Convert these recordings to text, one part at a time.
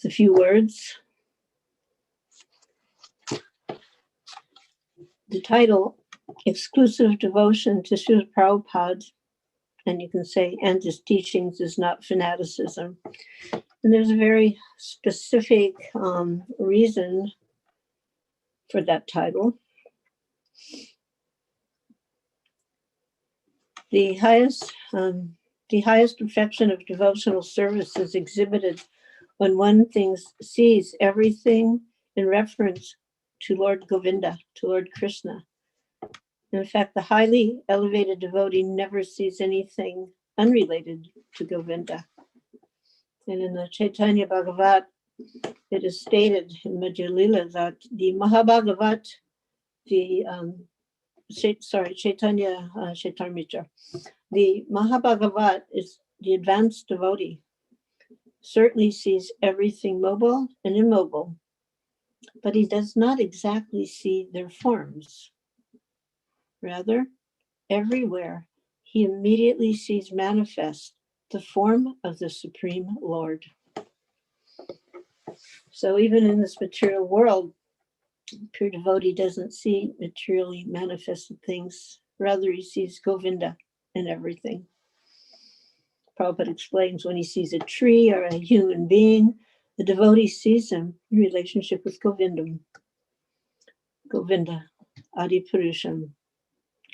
It's a few words. The title, Exclusive Devotion to Srila Prabhupada, and you can say, and his teachings is not fanaticism. And there's a very specific reason for that title. The highest perfection of devotional service is exhibited when one sees everything in reference to Lord Govinda, to Lord Krishna. In fact, the highly elevated devotee never sees anything unrelated to Govinda. And in the Chaitanya Bhagavat, it is stated in Madhya Lila that the Mahabhagavat, Chaitanya Chaitamrita, the Mahabhagavat is the advanced devotee, certainly sees everything mobile and immobile, but he does not exactly see their forms. Rather, everywhere he immediately sees manifest the form of the Supreme Lord. So even in this material world, pure devotee doesn't see materially manifested things. Rather, he sees Govinda in everything. Prabhupada explains when he sees a tree or a human being, the devotee sees him in relationship with Govinda, Adi Purusham,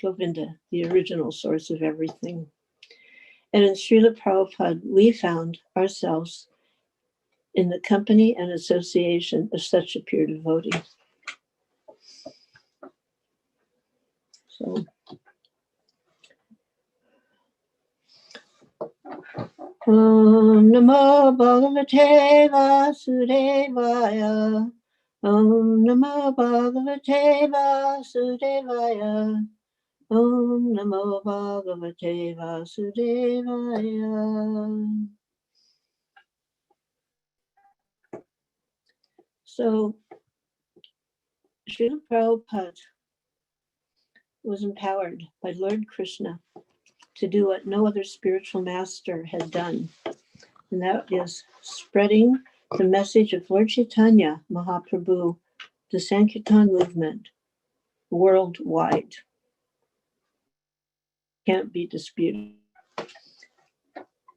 Govinda, the original source of everything. And in Srila Prabhupada, we found ourselves in the company and association of such a pure devotee. So, Om Namo Bhagavate Vasudevaya. Om Namo Bhagavate Vasudevaya. Om Namo Bhagavate Vasudevaya. So, Srila Prabhupada was empowered by Lord Krishna to do what no other spiritual master had done, and that is spreading the message of Lord Chaitanya Mahaprabhu, the Sankirtan movement, worldwide. Can't be disputed.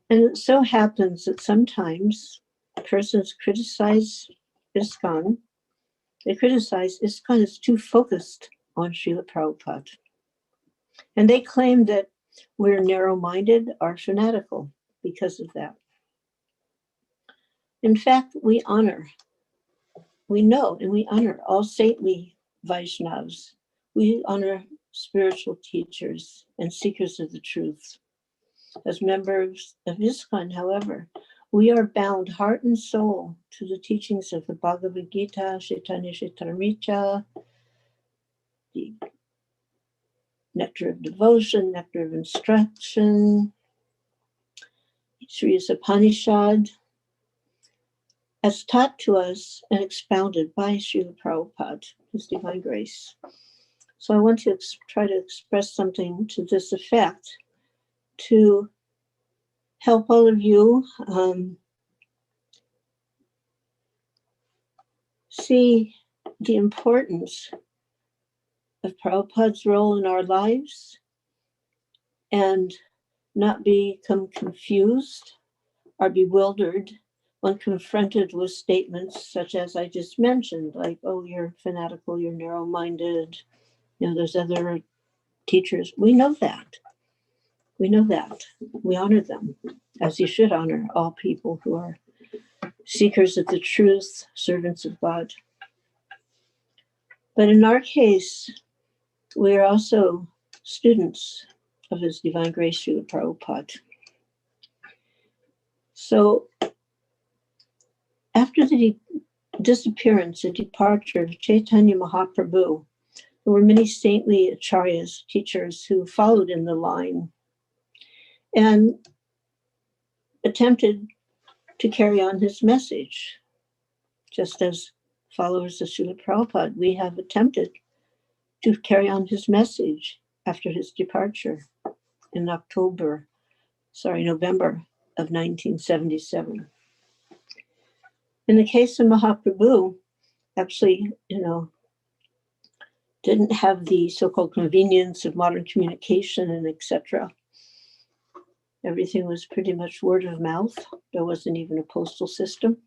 And it so happens that sometimes persons criticize ISKCON. They criticize ISKCON is too focused on Srila Prabhupada. And they claim that we're narrow-minded or fanatical because of that. In fact, we know and we honor all saintly Vaishnavas. We honor spiritual teachers and seekers of the truth. As members of ISKCON, however, we are bound heart and soul to the teachings of the Bhagavad Gita, Chaitanya Chaitamrita, the Nectar of Devotion, Nectar of Instruction, Sri Upanishad, as taught to us and expounded by Srila Prabhupada, His Divine Grace. So I want to try to express something to this effect to help all of you see the importance of Prabhupada's role in our lives and not become confused or bewildered when confronted with statements such as I just mentioned, like, oh, you're fanatical, you're narrow-minded, there's other teachers. We know that. We know that. We honor them, as you should honor all people who are seekers of the truth, servants of God. But in our case, we are also students of His Divine Grace, Srila Prabhupada. So after the disappearance and departure of Chaitanya Mahaprabhu, there were many saintly acharyas, teachers, who followed in the line and attempted to carry on his message. Just as followers of Srila Prabhupada, we have attempted to carry on his message after his departure in November of 1977. In the case of Mahaprabhu, actually, didn't have the so-called convenience of modern communication and etc. Everything was pretty much word of mouth. There wasn't even a postal system.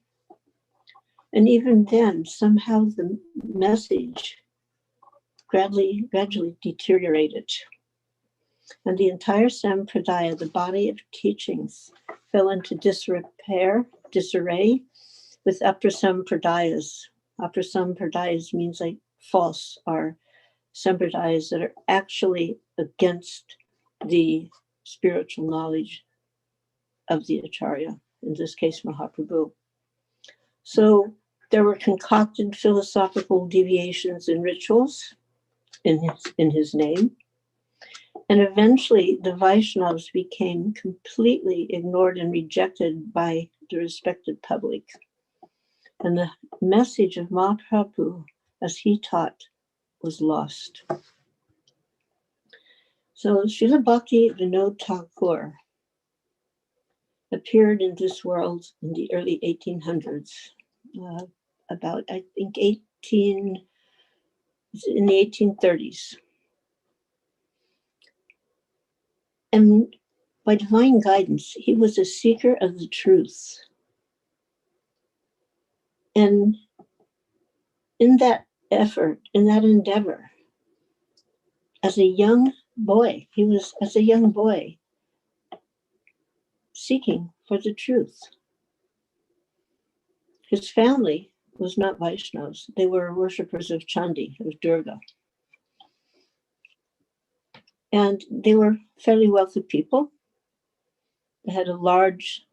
And even then, somehow the message gradually deteriorated. And the entire Sampradaya, the body of teachings, fell into disarray with Aprasampradayas. Aprasampradayas means like false, or sampradayas that are actually against the spiritual knowledge of the Acharya, in this case Mahaprabhu. So there were concocted philosophical deviations and rituals in his name. And eventually the Vaishnavas became completely ignored and rejected by the respected public. And the message of Mahaprabhu, as he taught, was lost. So Srila Bhakti Vinod Thakur appeared in this world in the early 1800s, about, I think, in the 1830s. And by divine guidance, he was a seeker of the truth. And in that effort, in that endeavor, as a young boy, seeking for the truth. His family was not Vaishnavas. They were worshippers of Chandi, of Durga. And they were fairly wealthy people. They had a large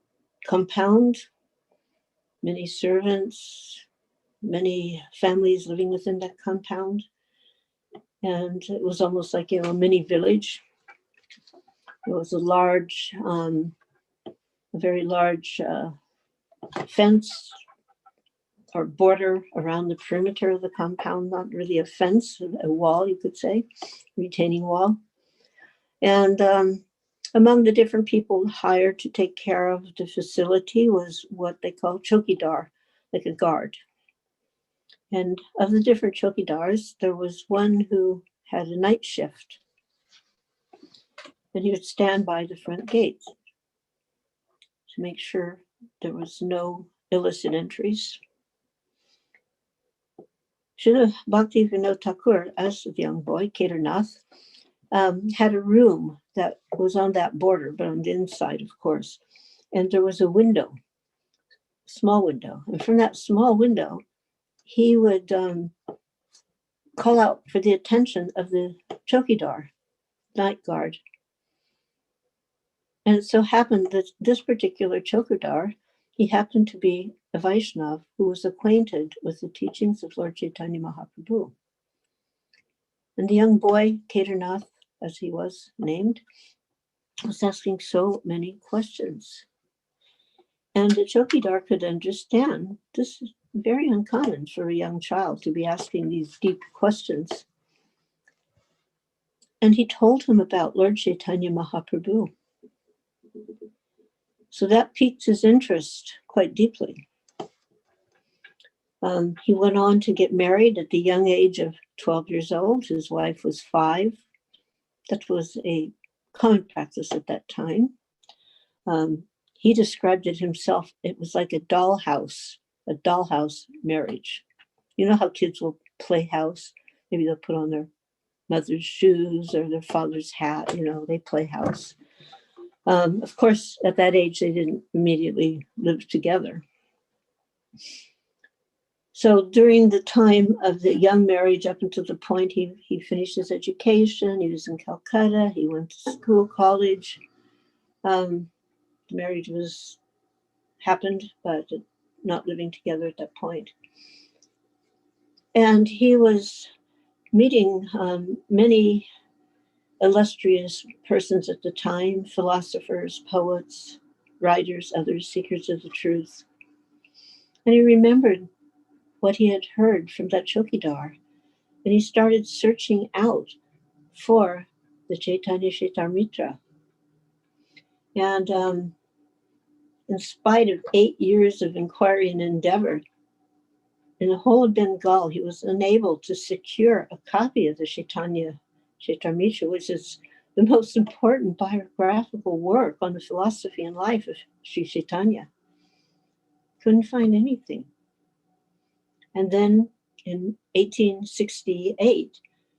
compound, many servants, many families living within that compound. And it was almost like, a mini village. It was a very large fence or border around the perimeter of the compound, not really a fence, a wall, you could say, retaining wall. And among the different people hired to take care of the facility was what they call chokidar, like a guard. And of the different chokidars, there was one who had a night shift. And he would stand by the front gate to make sure there was no illicit entries. Srila Bhakti Vinod Thakur, as a young boy, Kedarnath, had a room that was on that border, but on the inside, of course. And there was a window, small window. And from that small window, he would call out for the attention of the chokidar, night guard. And it so happened that this particular chokidar, he happened to be a Vaishnav who was acquainted with the teachings of Lord Chaitanya Mahaprabhu. And the young boy, Kedarnath, as he was named, was asking so many questions. And the chokidar could understand this is very uncommon for a young child to be asking these deep questions. And he told him about Lord Chaitanya Mahaprabhu. So that piqued his interest quite deeply. He went on to get married at the young age of 12 years old. His wife was 5. That was a common practice at that time. He described it himself. It was like a dollhouse marriage. You know how kids will play house? Maybe they'll put on their mother's shoes or their father's hat. They play house. Of course, at that age, they didn't immediately live together. So during the time of the young marriage, up until the point he finished his education, he was in Calcutta, he went to school, college. The marriage happened, but not living together at that point. And he was meeting many illustrious persons at the time, philosophers, poets, writers, others, seekers of the truth. And he remembered what he had heard from that chokidar. And he started searching out for the Chaitanya Chaitamrita. And in spite of 8 years of inquiry and endeavor, in the whole of Bengal, he was unable to secure a copy of the Chaitanya Charitamrita, which is the most important biographical work on the philosophy and life of Sri Chaitanya. Couldn't find anything. And then in 1868,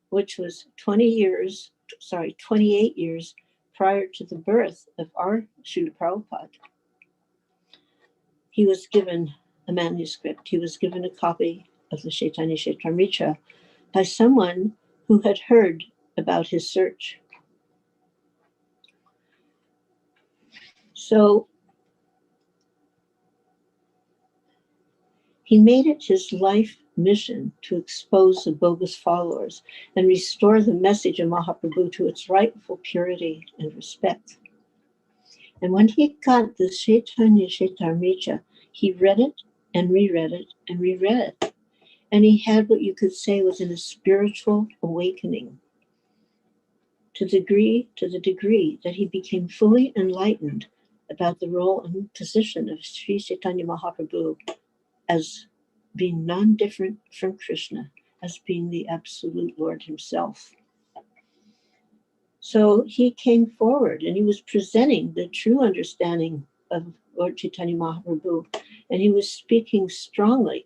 which was 28 years prior to the birth of our Srila Prabhupada, he was given a manuscript. He was given a copy of the Chaitanya Charitamrita by someone who had heard about his search. So he made it his life mission to expose the bogus followers and restore the message of Mahaprabhu to its rightful purity and respect. And when he got the Chaitanya Charitamrita, he read it and reread it and reread it. And he had what you could say was in a spiritual awakening to the degree that he became fully enlightened about the role and position of Sri Chaitanya Mahaprabhu as being non-different from Krishna, as being the absolute Lord himself. So he came forward and he was presenting the true understanding of Lord Chaitanya Mahaprabhu, and he was speaking strongly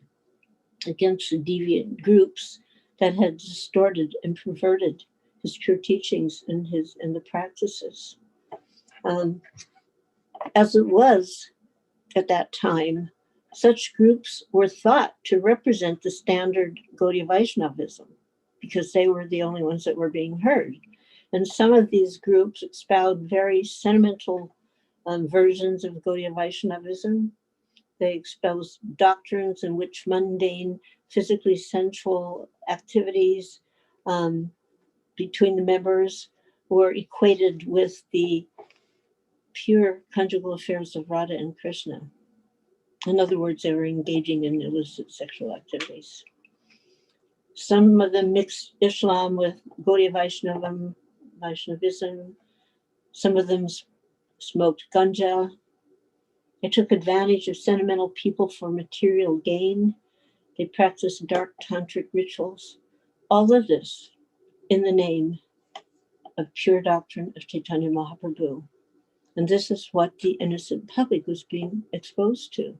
against the deviant groups that had distorted and perverted his pure teachings and the practices. As it was at that time, such groups were thought to represent the standard Gaudiya Vaishnavism because they were the only ones that were being heard. And some of these groups expound very sentimental versions of Gaudiya Vaishnavism. They espouse doctrines in which mundane, physically sensual activities between the members were equated with the pure conjugal affairs of Radha and Krishna. In other words, they were engaging in illicit sexual activities. Some of them mixed Islam with Gaudiya Vaishnavism. Some of them smoked ganja. They took advantage of sentimental people for material gain. They practiced dark tantric rituals. All of this in the name of pure doctrine of Chaitanya Mahaprabhu. And this is what the innocent public was being exposed to.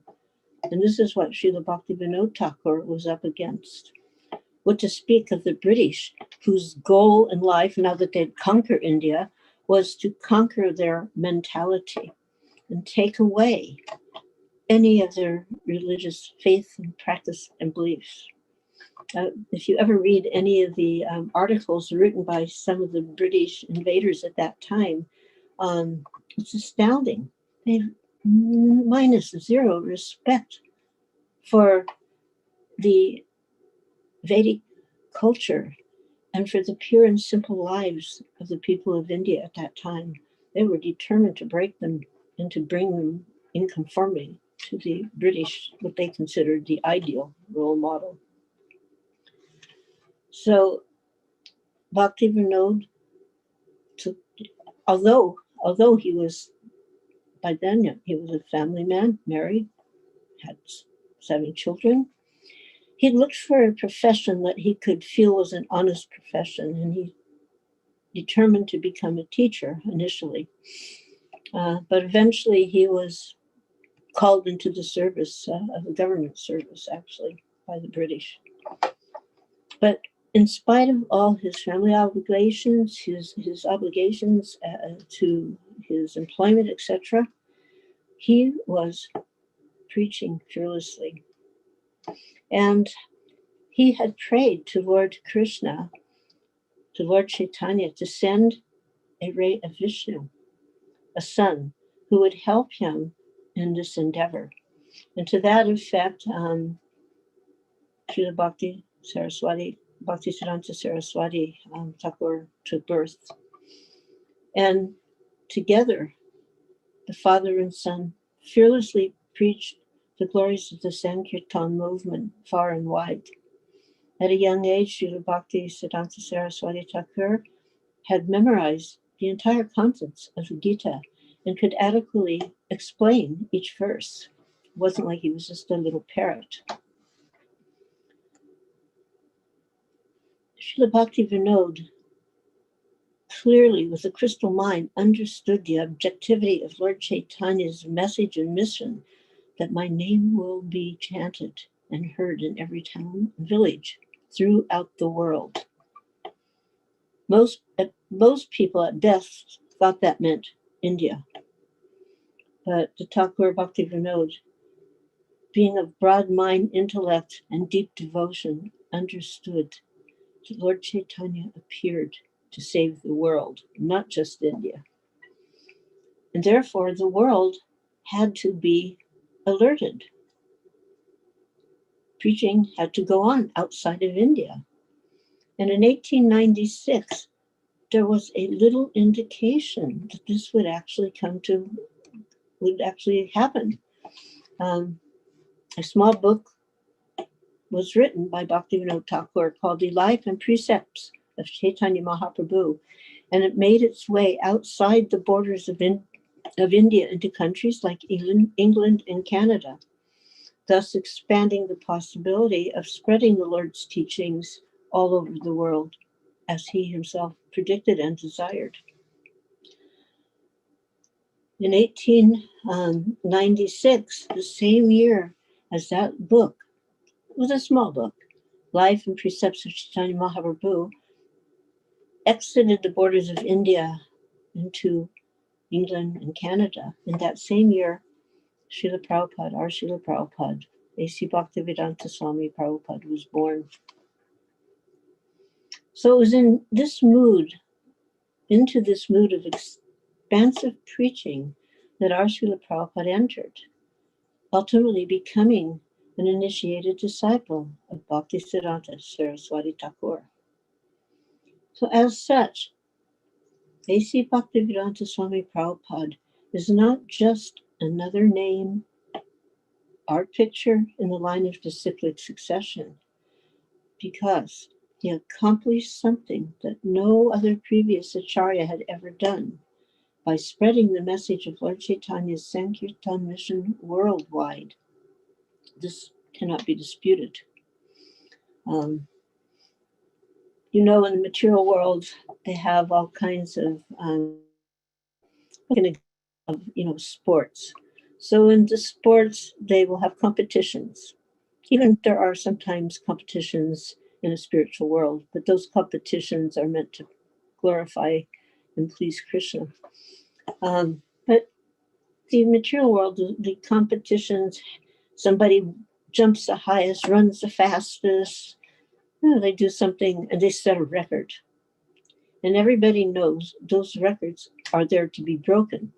And this is what Srila Bhaktivinoda Thakur was up against. What to speak of the British, whose goal in life, now that they'd conquered India, was to conquer their mentality and take away any of their religious faith and practice and beliefs. If you ever read any of the articles written by some of the British invaders at that time, it's astounding. They have minus zero respect for the Vedic culture and for the pure and simple lives of the people of India at that time. They were determined to break them and to bring them in conformity to the British, what they considered the ideal role model. So Bhaktivinoda took, although he was, by then, he was a family man, married, had 7 children, he looked for a profession that he could feel was an honest profession, and he determined to become a teacher initially. But eventually he was called into the service, of a government service, actually, by the British. But in spite of all his family obligations, his obligations to his employment, etc., he was preaching fearlessly. And he had prayed to Lord Krishna, to Lord Chaitanya, to send a ray of Vishnu, a son, who would help him in this endeavor. And to that effect, Srila Bhaktisiddhanta Saraswati Thakur took birth. And together, the father and son fearlessly preached the glories of the Sankirtan movement far and wide. At a young age, Srila Bhaktisiddhanta Saraswati Thakur had memorized the entire contents of the Gita and could adequately explain each verse. It wasn't like he was just a little parrot. Srila Bhaktivinoda clearly, with a crystal mind, understood the objectivity of Lord Chaitanya's message and mission that my name will be chanted and heard in every town and village throughout the world. Most people at best thought that meant India. But the Thakur Bhaktivinoda, being of broad mind, intellect, and deep devotion, understood that Lord Chaitanya appeared to save the world, not just India. And therefore, the world had to be alerted. Preaching had to go on outside of India. And in 1896, there was a little indication that this would actually happen. A small book was written by Bhaktivinoda Thakur called The Life and Precepts of Chaitanya Mahaprabhu, and it made its way outside the borders of India into countries like England and Canada, thus expanding the possibility of spreading the Lord's teachings all over the world, as he himself predicted and desired. In 1896, the same year as that book, it was a small book, Life and Precepts of Chaitanya Mahaprabhu, exited the borders of India into England and Canada. In that same year, Srila Prabhupada, our Srila Prabhupada, A.C. Bhaktivedanta Swami Prabhupada, was born. So it was into this mood of expansive preaching that our Srila Prabhupada entered, ultimately becoming an initiated disciple of Bhaktisiddhanta Saraswati Thakur. So as such, A.C. Bhaktivedanta Swami Prabhupada is not just another name, art picture in the line of disciplic succession, because he accomplished something that no other previous acharya had ever done by spreading the message of Lord Chaitanya's Sankirtan mission worldwide. This cannot be disputed. In the material world, they have all kinds of sports. So in the sports, they will have competitions. Even there are sometimes competitions in a spiritual world, but those competitions are meant to glorify and please Krishna. But the material world, the competitions, somebody jumps the highest, runs the fastest, they do something and they set a record. And everybody knows those records are there to be broken.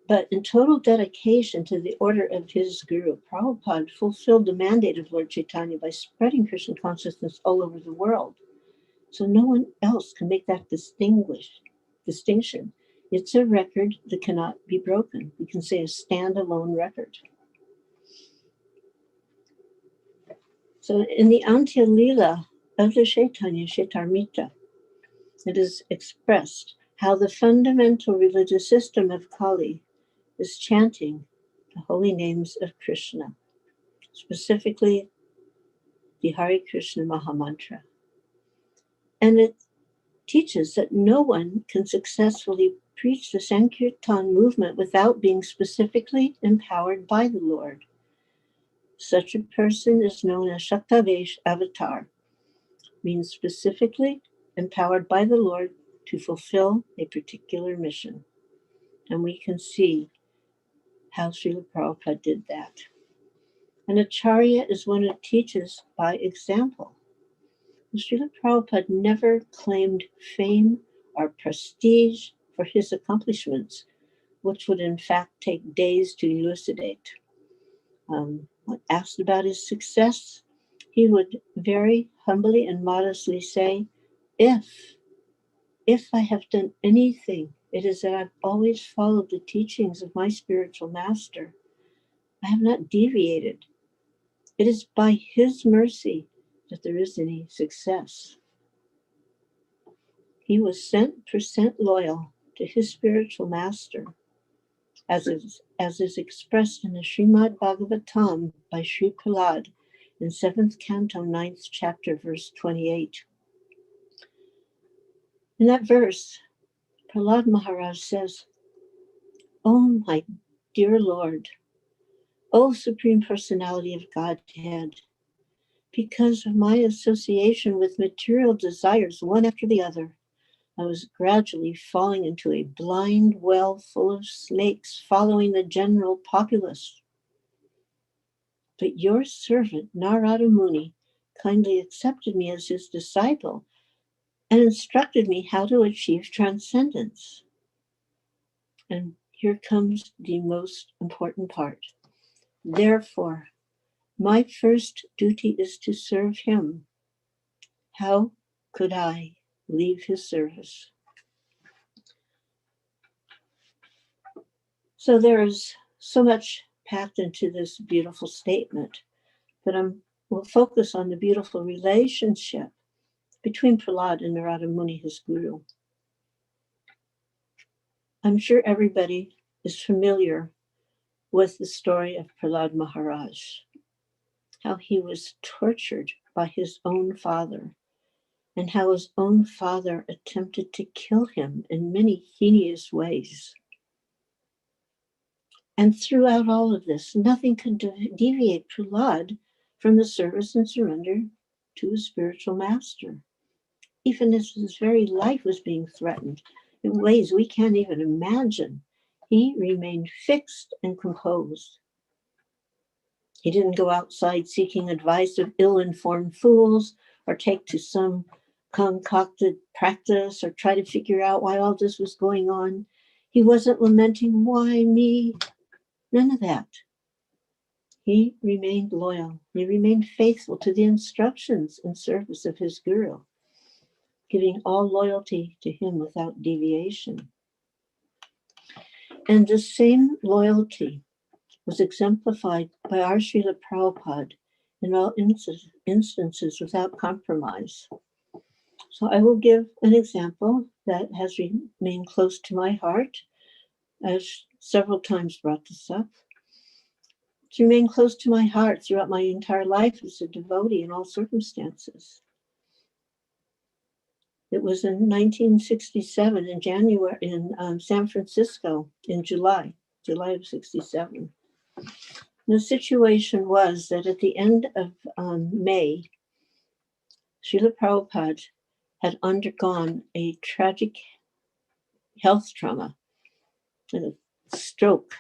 But in total dedication to the order of his Guru, Prabhupada fulfilled the mandate of Lord Chaitanya by spreading Krishna consciousness all over the world. So no one else can make that distinction. It's a record that cannot be broken. We can say a standalone record. So in the Antya Lila of the Chaitanya Chaitamrita, it is expressed how the fundamental religious system of Kali is chanting the holy names of Krishna, specifically the Hare Krishna Mahamantra. And it teaches that no one can successfully preach the Sankirtan movement without being specifically empowered by the Lord. Such a person is known as Shaktavesh Avatar, means specifically empowered by the Lord to fulfill a particular mission. And we can see how Srila Prabhupada did that. An acharya is one who teaches by example. Srila Prabhupada never claimed fame or prestige for his accomplishments, which would in fact take days to elucidate. When asked about his success, he would very humbly and modestly say, if I have done anything, it is that I've always followed the teachings of my spiritual master. I have not deviated. It is by his mercy that there is any success. He was 100% loyal to his spiritual master, as is expressed in the Srimad Bhagavatam by Sri Prahlad in 7th Canto, 9th chapter, verse 28. In that verse, Prahlad Maharaj says, "Oh, my dear Lord, O Supreme Personality of Godhead, because of my association with material desires, one after the other, I was gradually falling into a blind well full of snakes, following the general populace. But your servant, Narada Muni, kindly accepted me as his disciple and instructed me how to achieve transcendence." And here comes the most important part. "Therefore, my first duty is to serve him. How could I leave his service?" So there is so much packed into this beautiful statement, but we'll focus on the beautiful relationship between Prahlad and Narada Muni, his guru. I'm sure everybody is familiar with the story of Prahlad Maharaj, how he was tortured by his own father, and how his own father attempted to kill him in many heinous ways. And throughout all of this, nothing could deviate Prahlad from the service and surrender to his spiritual master, even as his very life was being threatened in ways we can't even imagine. He remained fixed and composed. He didn't go outside seeking advice of ill-informed fools or take to some concocted practice or try to figure out why all this was going on. He wasn't lamenting, "Why me?" None of that. He remained loyal. He remained faithful to the instructions and service of his guru, giving all loyalty to him without deviation. And the same loyalty was exemplified by our Srila Prabhupada in all instances without compromise. So I will give an example that has remained close to my heart. I've several times brought this up. It's remained close to my heart throughout my entire life as a devotee in all circumstances. It was in 1967 in January in San Francisco in July of 67. The situation was that at the end of May, Srila Prabhupada had undergone a tragic health trauma, a stroke.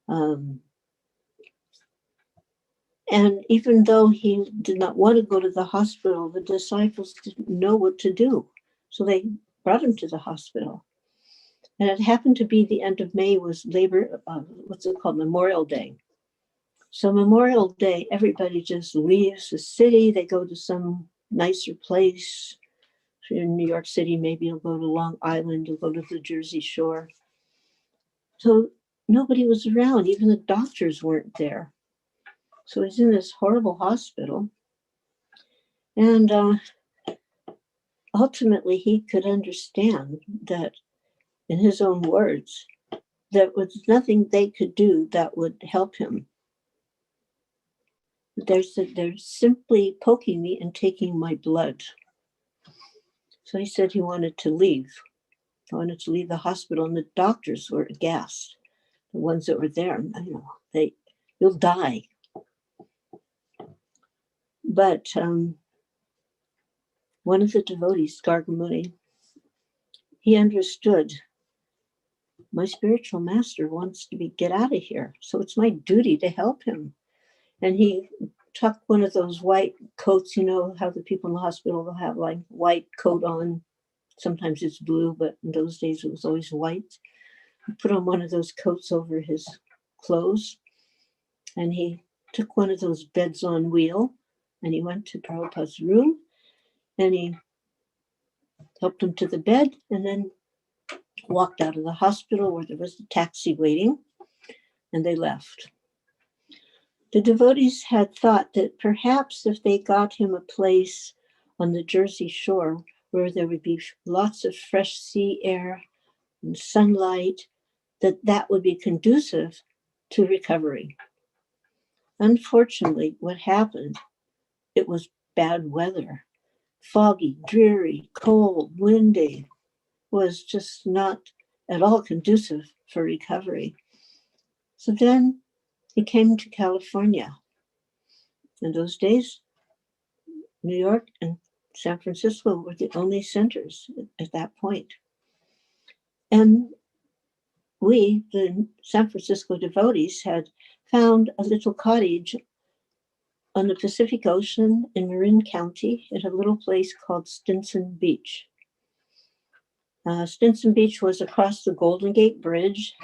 And even though he did not want to go to the hospital, the disciples didn't know what to do. So they brought him to the hospital. And it happened to be the end of May was Memorial Day. So Memorial Day, everybody just leaves the city. They go to some nicer place. If you're in New York City, maybe you'll go to Long Island, you'll go to the Jersey Shore. So nobody was around. Even the doctors weren't there. So he's in this horrible hospital. And ultimately, he could understand that, in his own words, there was nothing they could do that would help him. They're simply poking me and taking my blood. So he said he wanted to leave. He wanted to leave the hospital, and the doctors were aghast. The ones that were there, you'll die. But one of the devotees, Gargamuni, he understood, my spiritual master wants to get out of here, so it's my duty to help him. And he took one of those white coats, you know how the people in the hospital will have like white coat on. Sometimes it's blue, but in those days it was always white. He put on one of those coats over his clothes, and he took one of those beds on wheel, and he went to Prabhupada's room, and he helped him to the bed, and then walked out of the hospital where there was a taxi waiting, and they left. The devotees had thought that perhaps if they got him a place on the Jersey Shore where there would be lots of fresh sea air and sunlight, that would be conducive to recovery. Unfortunately, what happened, it was bad weather. Foggy, dreary, cold, windy, was just not at all conducive for recovery. So then he came to California. In those days, New York and San Francisco were the only centers at that point. And we, the San Francisco devotees, had found a little cottage on the Pacific Ocean in Marin County at a little place called Stinson Beach. Stinson Beach was across the Golden Gate Bridge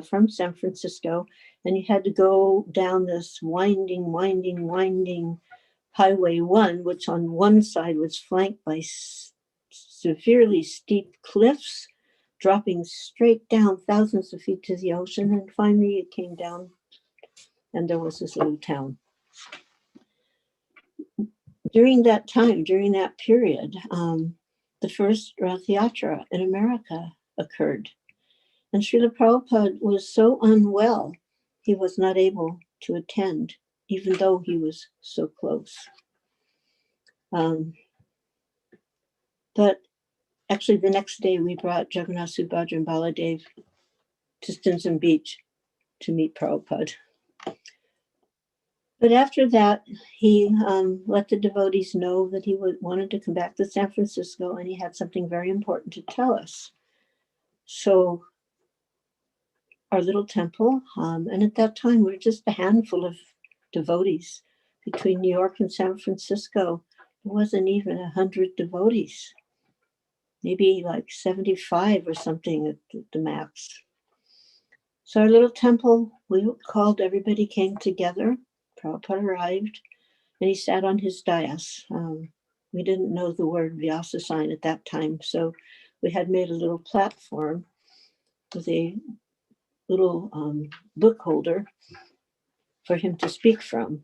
from San Francisco, and you had to go down this winding Highway 1, which on one side was flanked by severely steep cliffs, dropping straight down thousands of feet to the ocean, and finally it came down, and there was this little town. During that time, during that period, the first Rath Yatra in America occurred. And Srila Prabhupada was so unwell, he was not able to attend, even though he was so close. But actually, the next day, we brought Jagannath, Subhadra, and Baladev to Stinson Beach to meet Prabhupada. But after that, he let the devotees know that he wanted to come back to San Francisco, and he had something very important to tell us. So our little temple, and at that time, we were just a handful of devotees. Between New York and San Francisco, there wasn't even 100 devotees, maybe like 75 or something at the max. So our little temple, we called, everybody came together. Prabhupada arrived, and he sat on his dais. We didn't know the word Vyasa sign at that time, so we had made a little platform with a little book holder for him to speak from,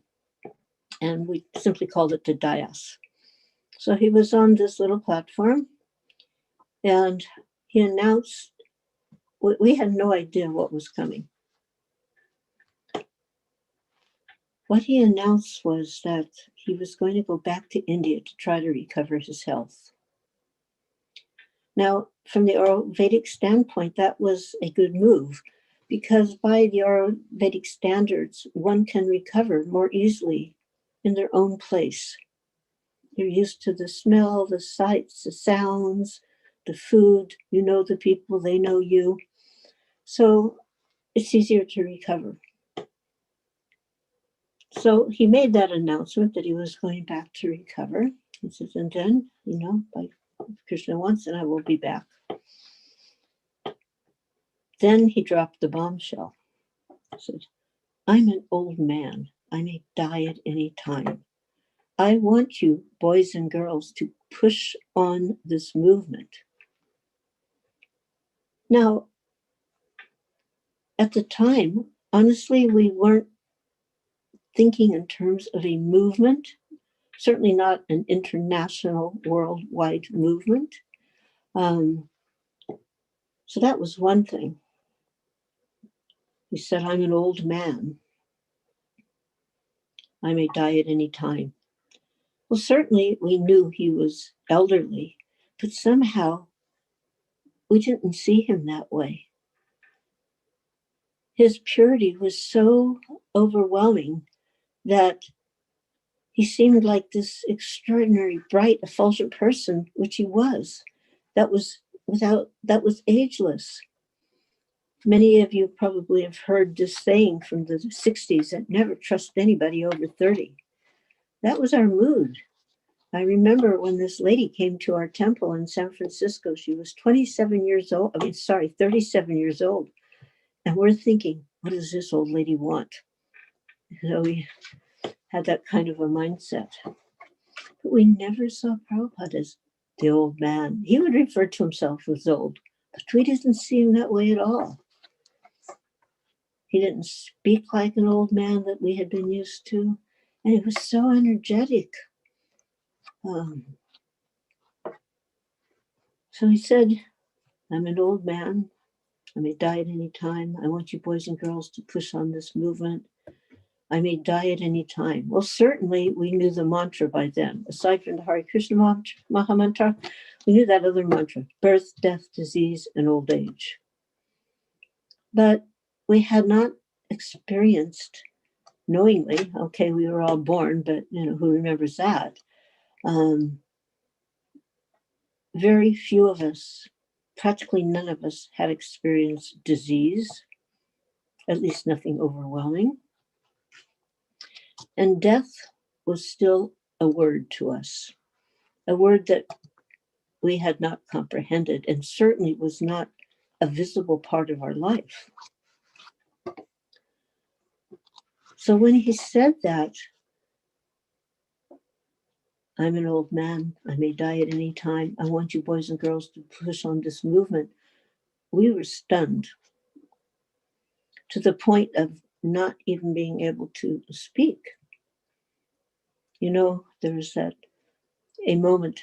and we simply called it the dais. So he was on this little platform, and he announced, we had no idea what was coming. What he announced was that he was going to go back to India to try to recover his health. Now, from the Ayurvedic standpoint, that was a good move, because by the Ayurvedic standards, one can recover more easily in their own place. You're used to the smell, the sights, the sounds, the food, you know the people, they know you. So it's easier to recover. So he made that announcement that he was going back to recover. He says, and then, by Krishna wants, and I will be back. Then he dropped the bombshell. He said, I'm an old man. I may die at any time. I want you, boys and girls, to push on this movement. Now, at the time, honestly, we weren't thinking in terms of a movement, certainly not an international, worldwide movement. So that was one thing. He said, I'm an old man. I may die at any time. Well, certainly we knew he was elderly, but somehow we didn't see him that way. His purity was so overwhelming that he seemed like this extraordinary, bright, effulgent person, which he was, that was ageless. Many of you probably have heard this saying from the 60s that never trust anybody over 30. That was our mood. I remember when this lady came to our temple in San Francisco, she was 37 years old. And we're thinking, what does this old lady want? So we had that kind of a mindset. But we never saw Prabhupada as the old man. He would refer to himself as old, but we didn't see him that way at all. He didn't speak like an old man that we had been used to. And he was so energetic. So he said, I'm an old man. I may die at any time. I want you boys and girls to push on this movement. I may die at any time. Well, certainly we knew the mantra by then. Aside from the Hare Krishna Maha Mantra, we knew that other mantra, birth, death, disease, and old age. But we had not experienced knowingly, okay, we were all born, but who remembers that? Very few of us, practically none of us, had experienced disease, at least nothing overwhelming. And death was still a word to us, a word that we had not comprehended and certainly was not a visible part of our life. So when he said that, I'm an old man, I may die at any time, I want you boys and girls to push on this movement, we were stunned to the point of not even being able to speak. There was a moment,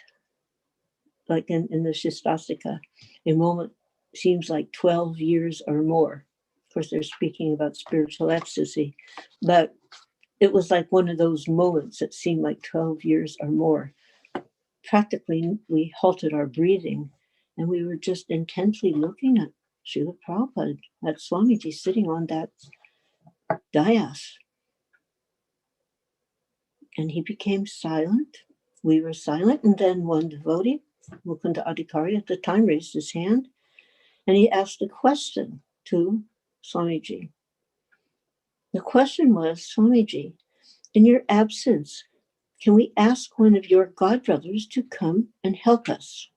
like in the Shastastika, a moment seems like 12 years or more. Of course, they're speaking about spiritual ecstasy, but it was like one of those moments that seemed like 12 years or more. Practically, we halted our breathing and we were just intently looking at Srila Prabhupada, at Swamiji sitting on that dais. And he became silent. We were silent. And then one devotee, Mukunda Adhikari at the time, raised his hand and he asked a question to Swamiji. The question was, Swamiji, in your absence, can we ask one of your godbrothers to come and help us?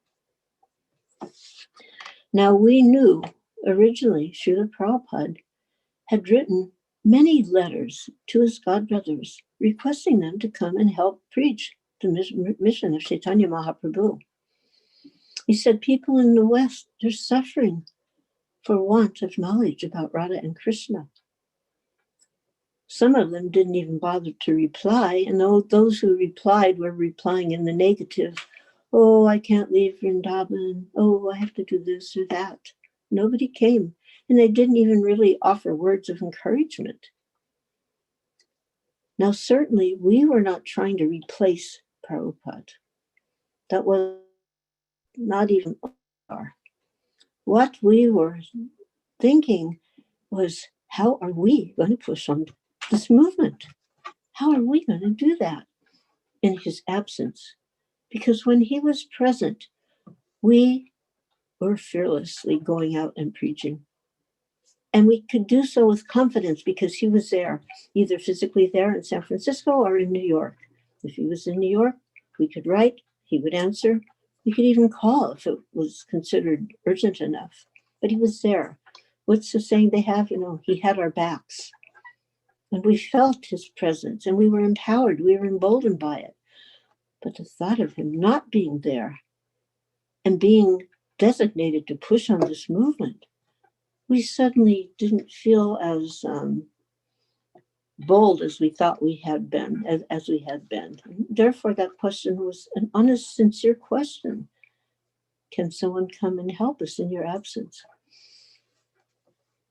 Now we knew originally Srila Prabhupada had written many letters to his godbrothers requesting them to come and help preach the mission of Chaitanya Mahaprabhu. He said people in the West, they're suffering for want of knowledge about Radha and Krishna. Some of them didn't even bother to reply, and those who replied were replying in the negative. Oh, I can't leave Vrindavan. Oh, I have to do this or that. Nobody came, and they didn't even really offer words of encouragement. Now, certainly, we were not trying to replace Prabhupada. That was not even our. What we were thinking was, how are we going to push on this movement? How are we going to do that in his absence? Because when he was present, we were fearlessly going out and preaching. And we could do so with confidence because he was there, either physically there in San Francisco or in New York. If he was in New York, we could write, he would answer. We could even call if it was considered urgent enough. But he was there. What's the saying they have? He had our backs. And we felt his presence and we were empowered. We were emboldened by it. But the thought of him not being there and being designated to push on this movement, we suddenly didn't feel as bold as we thought we had been, as we had been. Therefore, that question was an honest, sincere question. Can someone come and help us in your absence?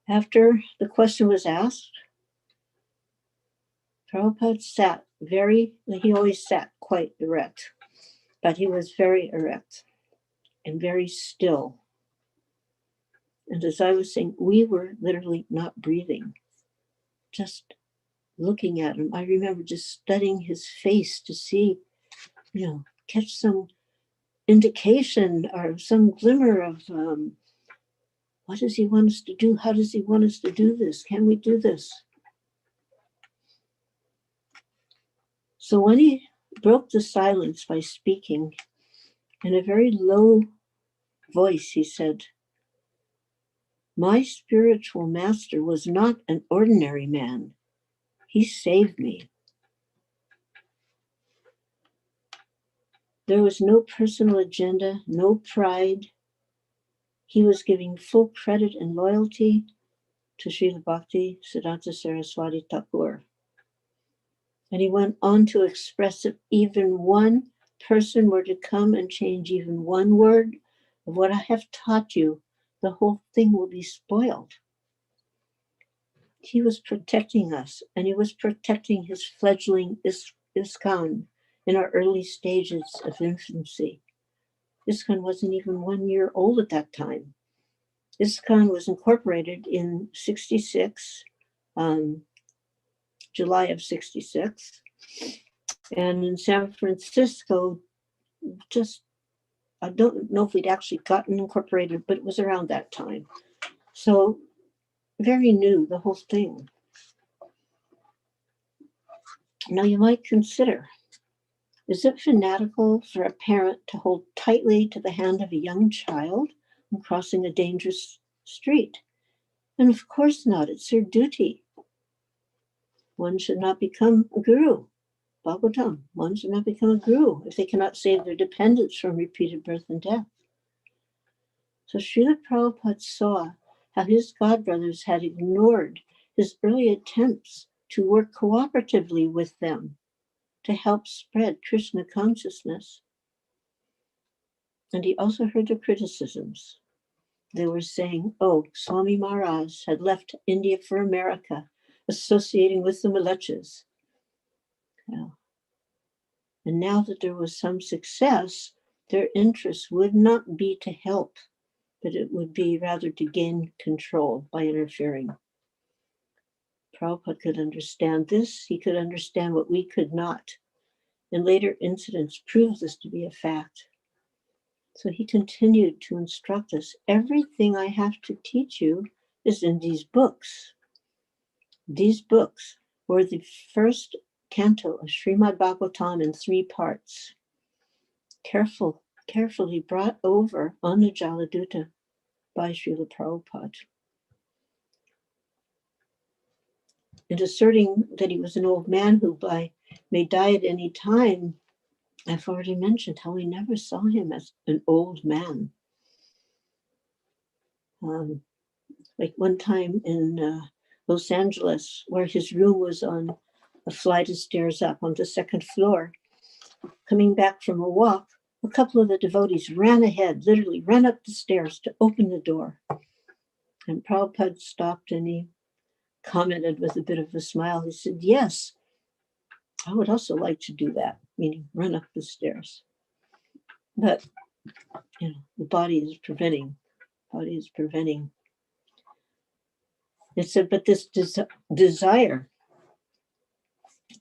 After the question was asked, Prabhupada sat he always sat quite erect, but he was very erect and very still. And as I was saying, we were literally not breathing, just looking at him. I remember just studying his face to see, catch some indication or some glimmer of what does he want us to do? How does he want us to do this? Can we do this? So when he broke the silence by speaking in a very low voice, he said, my spiritual master was not an ordinary man. He saved me. There was no personal agenda, no pride. He was giving full credit and loyalty to Srila Bhakti Siddhanta Saraswati Thakur. And he went on to express if even one person were to come and change even one word of what I have taught you, the whole thing will be spoiled. He was protecting us, and he was protecting his fledgling ISKCON in our early stages of infancy. ISKCON wasn't even 1 year old at that time. ISKCON was incorporated in 66, July of 66. And in San Francisco, just, I don't know if we'd actually gotten incorporated, but it was around that time. So very new, the whole thing. Now you might consider, is it fanatical for a parent to hold tightly to the hand of a young child when crossing a dangerous street? And of course not, it's their duty. One should not become a guru. Bhagavatam, one should not become a guru if they cannot save their dependents from repeated birth and death. So Srila Prabhupada saw how his godbrothers had ignored his early attempts to work cooperatively with them to help spread Krishna consciousness. And he also heard the criticisms. They were saying, oh, Swami Maharaj had left India for America, associating with the Malachas. And now that there was some success, their interest would not be to help, but it would be rather to gain control by interfering. Prabhupada could understand this. He could understand what we could not. And later incidents proved this to be a fact. So he continued to instruct us. Everything I have to teach you is in these books. These books were the first canto of Srimad Bhagavatam in 3 parts. Carefully brought over on the Jaladuta by Srila Prabhupada. And asserting that he was an old man who may die at any time, I've already mentioned how we never saw him as an old man. Like one time in Los Angeles, where his room was on a flight of stairs up on the 2nd floor, coming back from a walk, a couple of the devotees ran ahead, literally ran up the stairs to open the door. And Prabhupada stopped and he commented with a bit of a smile. He said, yes, I would also like to do that, meaning run up the stairs. But, the body is preventing. It said, but this desire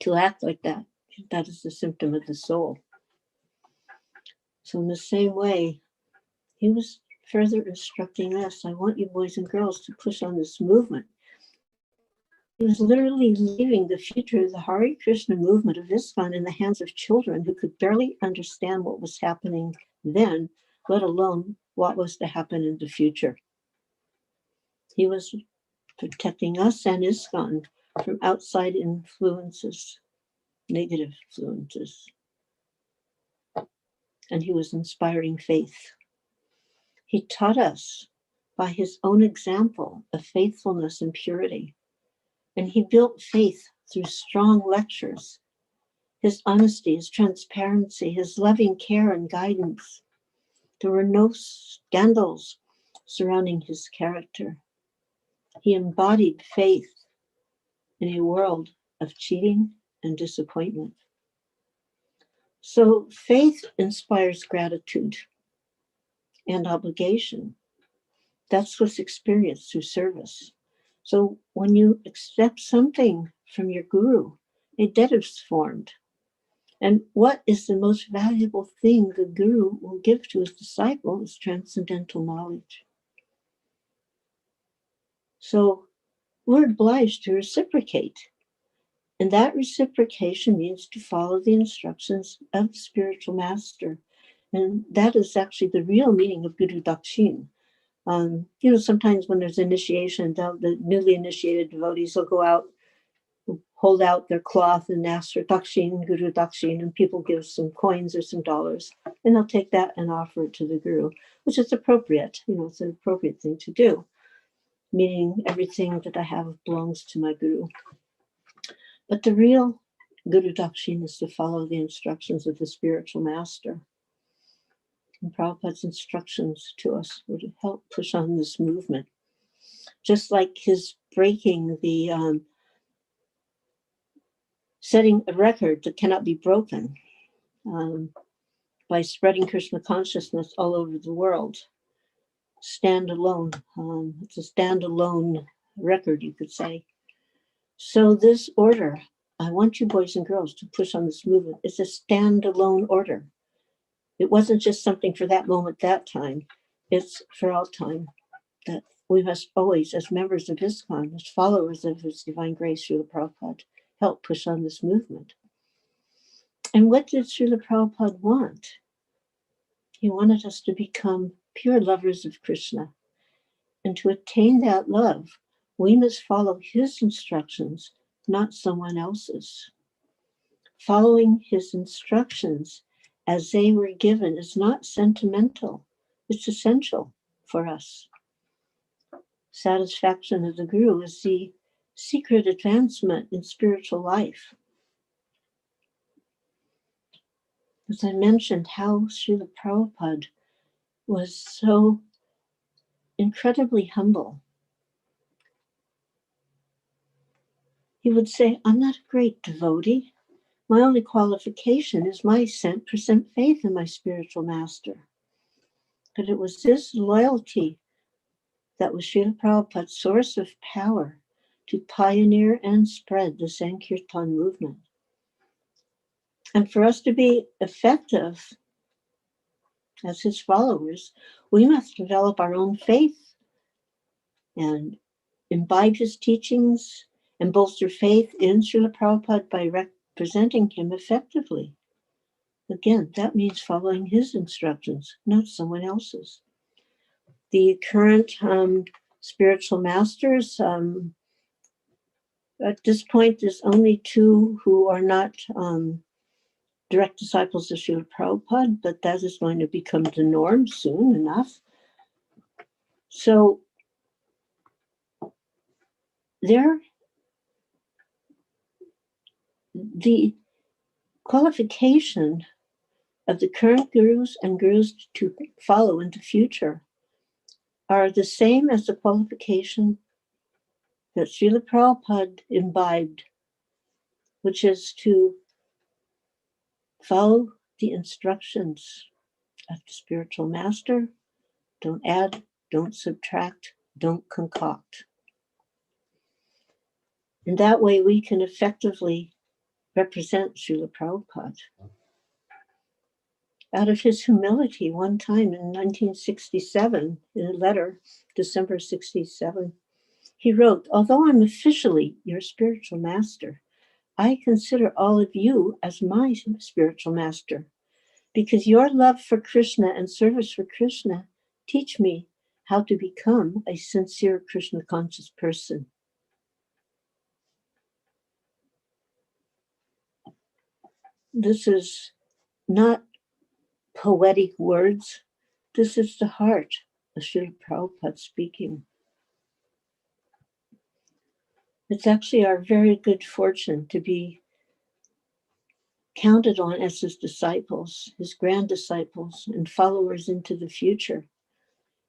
to act like that is the symptom of the soul. So in the same way, he was further instructing us, I want you boys and girls to push on this movement. He was literally leaving the future of the Hare Krishna movement of ISKCON in the hands of children who could barely understand what was happening then, let alone what was to happen in the future. He was protecting us and ISKCON from outside influences, negative influences. And he was inspiring faith. He taught us by his own example of faithfulness and purity. And he built faith through strong lectures, his honesty, his transparency, his loving care and guidance. There were no scandals surrounding his character. He embodied faith in a world of cheating and disappointment. So faith inspires gratitude and obligation. That's what's experienced through service. So when you accept something from your guru, a debt is formed. And what is the most valuable thing the guru will give to his disciple is transcendental knowledge. So we're obliged to reciprocate. And that reciprocation means to follow the instructions of the spiritual master. And that is actually the real meaning of Guru Dakshin. Sometimes when there's initiation, the newly initiated devotees will go out, hold out their cloth and ask for Dakshin, Guru Dakshin, and people give some coins or some dollars, and they'll take that and offer it to the guru, which is appropriate. It's an appropriate thing to do, meaning everything that I have belongs to my guru. But the real Guru Dakshin is to follow the instructions of the spiritual master. And Prabhupada's instructions to us would help push on this movement. Just like his breaking the, setting a record that cannot be broken by spreading Krishna consciousness all over the world. Standalone. It's a standalone record, you could say. So this order, I want you boys and girls to push on this movement. It's a standalone order. It wasn't just something for that moment, that time. It's for all time. That we must always, as members of ISKCON, as followers of His Divine Grace, Srila Prabhupada, help push on this movement. And what did Srila Prabhupada want? He wanted us to become pure lovers of Krishna. And to attain that love, we must follow his instructions, not someone else's. Following his instructions as they were given is not sentimental. It's essential for us. Satisfaction of the Guru is the secret advancement in spiritual life. As I mentioned, how Srila Prabhupada was so incredibly humble. He would say, I'm not a great devotee. My only qualification is my 100% faith in my spiritual master. But it was this loyalty that was Srila Prabhupada's source of power to pioneer and spread the Sankirtan movement. And for us to be effective as his followers, we must develop our own faith and imbibe his teachings and bolster faith in Srila Prabhupada by representing him effectively. Again, that means following his instructions, not someone else's. The current spiritual masters, at this point, there's only 2 who are not direct disciples of Srila Prabhupada, but that is going to become the norm soon enough. So the qualification of the current gurus and gurus to follow in the future are the same as the qualification that Srila Prabhupada imbibed, which is to follow the instructions of the spiritual master. Don't add, don't subtract, don't concoct. And that way we can effectively represent Srila Prabhupada. Out of his humility, one time in 1967, in a letter, December 67, he wrote, although I'm officially your spiritual master, I consider all of you as my spiritual master, because your love for Krishna and service for Krishna teach me how to become a sincere Krishna conscious person. This is not poetic words. This is the heart of Srila Prabhupada speaking. It's actually our very good fortune to be counted on as his disciples, his grand disciples, and followers into the future.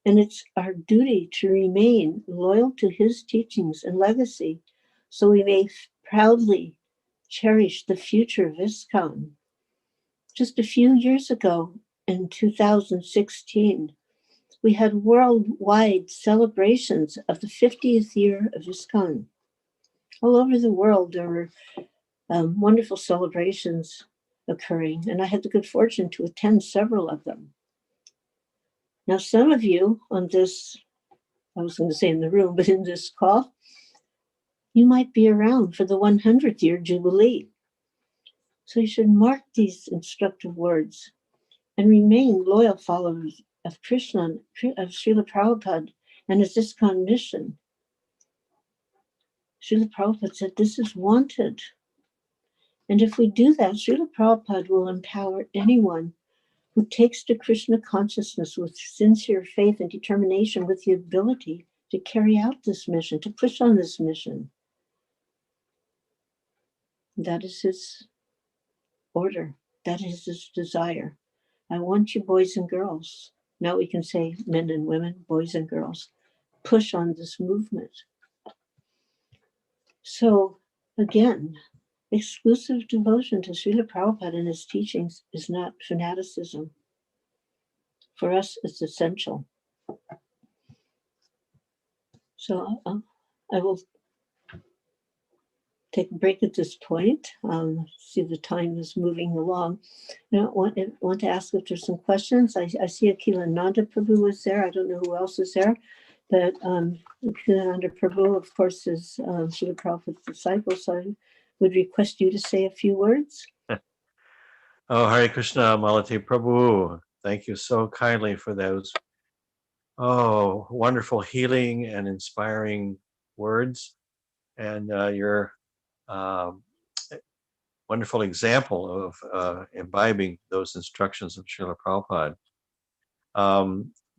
And it's our duty to remain loyal to his teachings and legacy so we may proudly cherish the future of ISKCON. Just a few years ago, in 2016, we had worldwide celebrations of the 50th year of ISKCON. All over the world, there were wonderful celebrations occurring, and I had the good fortune to attend several of them. Now, some of you on this, I was going to say in the room, but in this call, you might be around for the 100th year Jubilee. So you should mark these instructive words and remain loyal followers of Krishna, of Srila Prabhupada and his ISKCON mission. Srila Prabhupada said, this is wanted. And if we do that, Srila Prabhupada will empower anyone who takes to Krishna consciousness with sincere faith and determination, with the ability to carry out this mission, to push on this mission. That is his order. That is his desire. I want you boys and girls. Now we can say men and women, boys and girls, push on this movement. So again, exclusive devotion to Srila Prabhupada and his teachings is not fanaticism. For us, it's essential. So I will take a break at this point. See the time is moving along. I want to ask if there's some questions. I see Akhilananda Prabhu is there. I don't know who else is there, but Akhilananda Prabhu, of course, is Srila Prabhupada's disciple. So I would request you to say a few words. Oh, Hare Krishna, Malati Prabhu. Thank you so kindly for those wonderful healing and inspiring words, and your wonderful example of imbibing those instructions of Srila Prabhupada.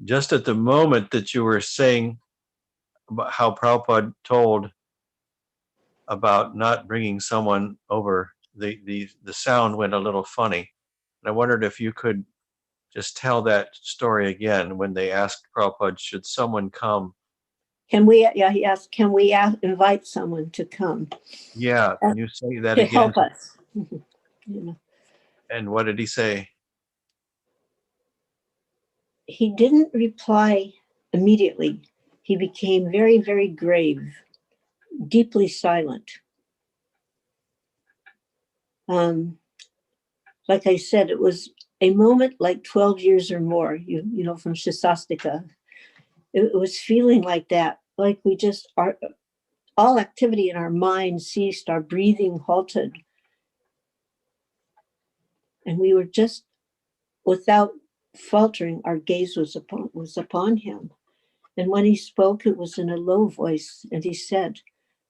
Just at the moment that you were saying about how Prabhupada told about not bringing someone over, the sound went a little funny. And I wondered if you could just tell that story again when they asked Prabhupada, should someone come? Can we? Yeah, he asked, can we invite someone to come? Yeah, can you say that to again? Help us. You know. And what did he say? He didn't reply immediately. He became very, very grave, deeply silent. Like I said, it was a moment like 12 years or more, you know, from Shastastika. It was feeling like that, like we just are, all activity in our mind ceased, our breathing halted. And we were just, without faltering, our gaze was upon him. And when he spoke, it was in a low voice, and he said,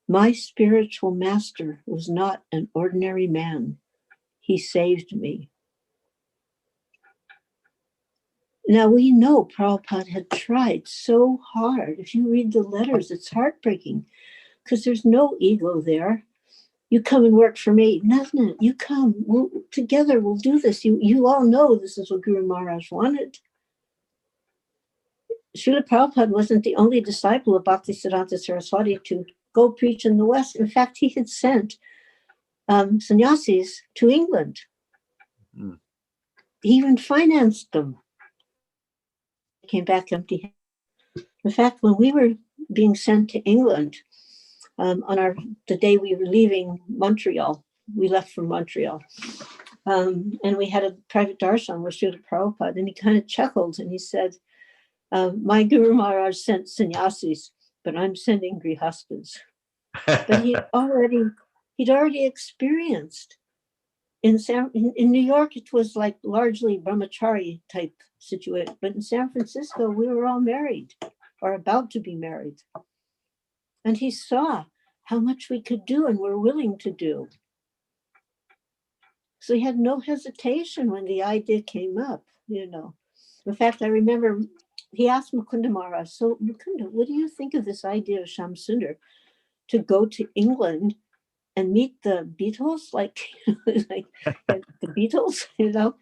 "My spiritual master was not an ordinary man. He saved me." Now we know Prabhupada had tried so hard. If you read the letters, it's heartbreaking because there's no ego there. You come and work for me. Nothing. You come. Together we'll do this. You all know this is what Guru Maharaj wanted. Srila Prabhupada wasn't the only disciple of Bhaktisiddhanta Saraswati to go preach in the West. In fact, he had sent sannyasis to England. Mm. He even financed them. They came back empty-handed. In fact, when we were being sent to England, on the day we were leaving Montreal, we left from Montreal, and we had a private darshan with Srila Prabhupada, and he kind of chuckled and he said, "My Guru Maharaj sent sannyasis, but I'm sending grihastas." But he'd already experienced in New York. It was like largely brahmachari type situation, but in San Francisco we were all married or about to be married, and he saw how much we could do and were willing to do. So he had no hesitation when the idea came up, you know. In fact, I remember he asked Mukunda Maharaj, "So Mukunda, what do you think of this idea of Shamsundar to go to England and meet the Beatles, like the Beatles, you know?"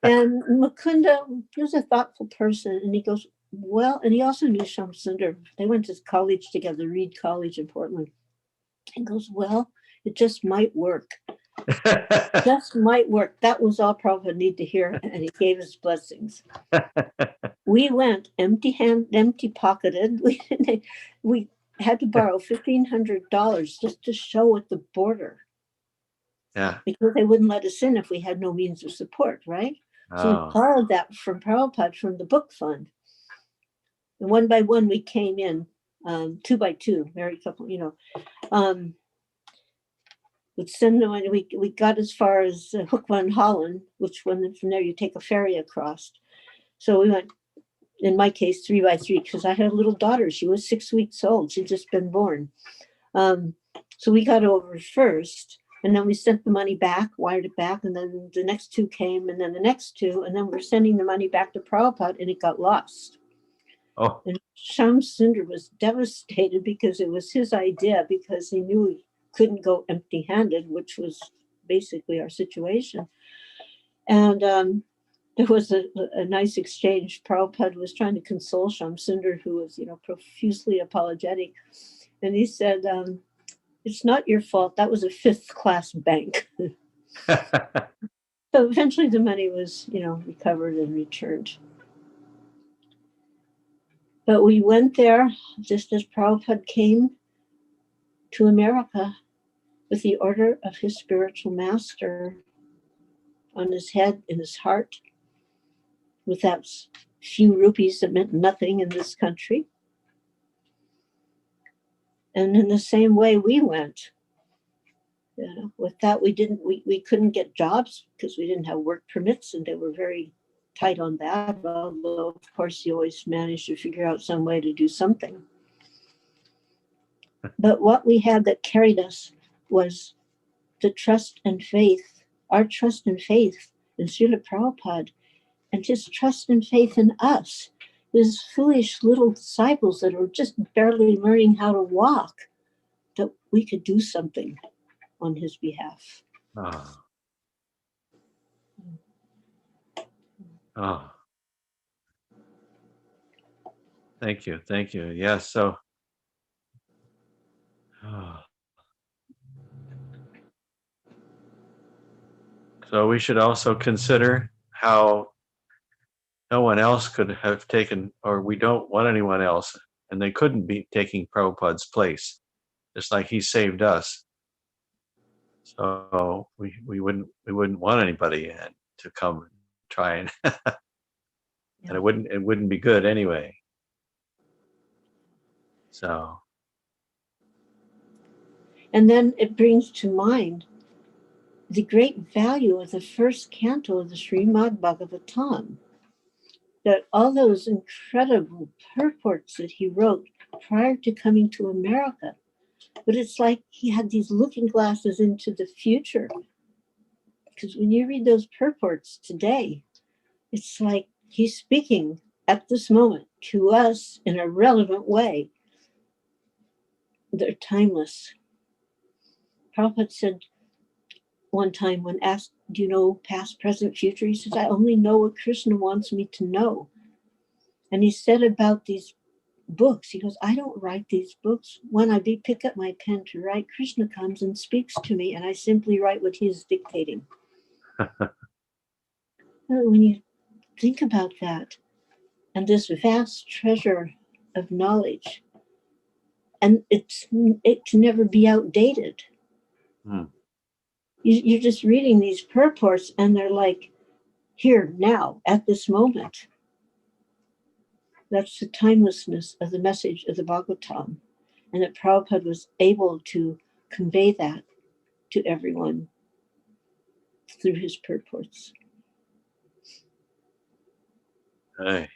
And Mukunda, he was a thoughtful person, and he goes, "Well," and he also knew Shamsundar. They went to college together, Reed College in Portland. He goes, "Well, it just might work." Just might work. That was all Prabhupada needed to hear, and he gave his blessings. We went empty-pocketed. We had to borrow $1,500 just to show at the border. Yeah. Because they wouldn't let us in if we had no means of support, right? Oh. So we borrowed that from Prabhupada from the book fund. And one by one, we came in, 2 by 2, married couple, you know. Would send them, we got as far as Hoek van Holland, which when from there you take a ferry across. So we went, in my case, 3 by 3, because I had a little daughter. She was 6 weeks old. She'd just been born. So we got over first, and then we sent the money back, wired it back, and then the next 2 came, and then the next 2, and then we're sending the money back to Prabhupada, and it got lost. Oh. And Shamsundar was devastated because it was his idea, because he knew he couldn't go empty-handed, which was basically our situation. And it was a nice exchange. Prabhupada was trying to console Shyam Sundar, who was, profusely apologetic. And he said, it's not your fault. That was a fifth-class bank. So eventually the money was, recovered and returned. But we went there just as Prabhupada came to America with the order of his spiritual master on his head, in his heart, with that few rupees that meant nothing in this country. And in the same way we went. With that, we couldn't get jobs because we didn't have work permits, and they were very tight on that. Although, of course, you always managed to figure out some way to do something. But what we had that carried us was the trust and faith, our trust and faith in Srila Prabhupada, and his trust and faith in us, his foolish little disciples that were just barely learning how to walk, that we could do something on his behalf. Oh. Oh. Thank you. Thank you. Yes. So, so we should also consider how no one else could have taken, or we don't want anyone else, and they couldn't be taking Prabhupada's place, just like he saved us. So we wouldn't want anybody to come and try and and it wouldn't be good anyway. So. And then it brings to mind the great value of the first canto of the Srimad Bhagavatam, that all those incredible purports that he wrote prior to coming to America, but it's like he had these looking glasses into the future. Because when you read those purports today, it's like he's speaking at this moment to us in a relevant way. They're timeless. Prabhupada said one time when asked, do you know past, present, future? He says, I only know what Krishna wants me to know. And he said about these books, he goes, I don't write these books. When I pick up my pen to write, Krishna comes and speaks to me, and I simply write what he is dictating. When you think about that, and this vast treasure of knowledge, and it can never be outdated. You're just reading these purports, and they're like, here, now, at this moment. That's the timelessness of the message of the Bhagavatam, and that Prabhupada was able to convey that to everyone through his purports. Hey.